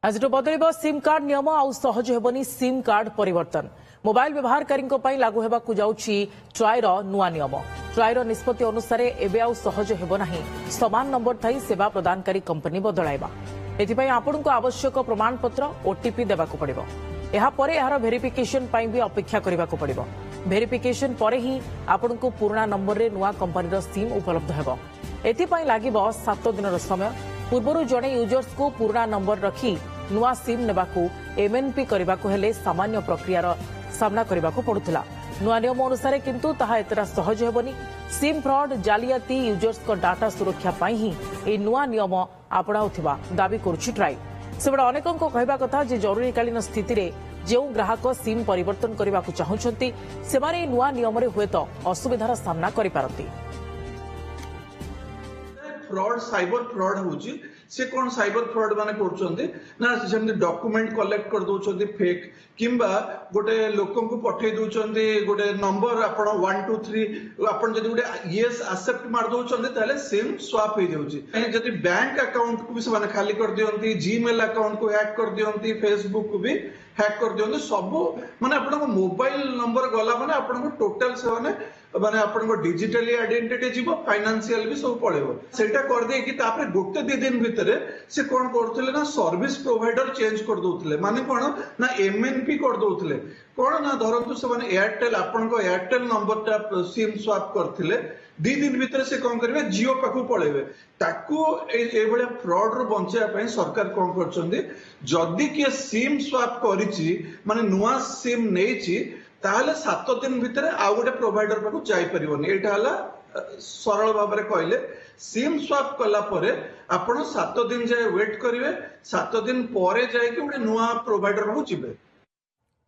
आज बदल SIM card नियम आउ सहज हेबनी सिम कार्ड परिवर्तन मोबाइल व्यवहारकारी लागू होगा जाउछि ट्रायर नुआ नियम ट्रायर निष्पत्ति अनुसार एबे आउ सहज हेबो नाही समान नंबर थाई सेवा प्रदानकारी कंपनी बदलाइबा एथिपई आपनको आवश्यक प्रमाणपत्र ओटीपी देबाकू पड़िबो एहा परे एहार वेरिफिकेशन पई भी अपेक्षा करबाकू पड़िबो वेरिफिकेशन परे ही आपनको पुराना नंबर रे नुआ कंपनी सिम उपलब्ध हेबो एथिपई लागिबो 7 दिन समय पूर्व जड़े यूजर्स को पुराना नंबर रखी नुआ सिम नेबाकू एमएनपी करबाकू हेले सामान्य प्रक्रियार सामना करबाकू पड़ुथिला नुआ नियम अनुसार किंतु ताहा एतरा सहज हेबनी सिम फ्रॉड जालियाती यूजर्स को डाटा सुरक्षा पाई ही ए नुआ नियम आपणाउथिबा दाबी करुछि ट्राई सेबडा अनेकन को कहबा कथा जे जरूरीकालीन स्थिति रे जो ग्राहक सिम परिवर्तन करबाकू चाहुछंती सेमाने नुआ नियम रे हुएत असुविधार सामना करि पारंती फ्रॉड साइबर फ्रॉड होची से कौन साइबर फ्रॉड माने करछंती ना सेमति डॉक्यूमेंट कलेक्ट कर दोछंती फेक किंबा गोटे लोकन को पठै दोछंती गोटे नंबर आपण 1 2 3 आपण जदी गोटे यस एक्सेप्ट मार दोछंती ताले सिम स्वैप हो जाउची जदी बैंक अकाउंट को भी से माने खाली कर दियंती जीमेल अकाउंट को हैक कर दियंती फेसबुक को भी हैक कर दियंती सब माने आपण मोबाइल नंबर गला माने आपण टोटल से माने आपण डिजिटली आइडेंटिटी जीवो फाइनेंशियल भी सब पळेबो सेटा कर दे कि तापरे गोटे 2 दिन भितरे से कोन करथले ना सर्विस प्रोवाइडर चेंज कर दोथले माने कोन ना एमएनपी कर दोथले कोन ना धरंतु से माने एयरटेल आपण को एयरटेल नंबर टा सिम स्वैप करथिले 2 दिन भितरे से कोन करबे जियो पाखु पळेबे ताकू ए बळे फ्रॉड रो बंचया पय सरकार कोन करचंदी जदी के सिम स्वैप करिछि माने नुवा सिम नेछि ताहले 7 दिन भितर आउ गोटे प्रोवाइडर पाखु जाई परिबोनी एटा हला सरल भाबरे कहले सिम स्वैप कला परे आपण 7 दिन जाय वेट करिवे 7 दिन परे जाय कि गोटे नुवा प्रोवाइडर पाखु जिबे।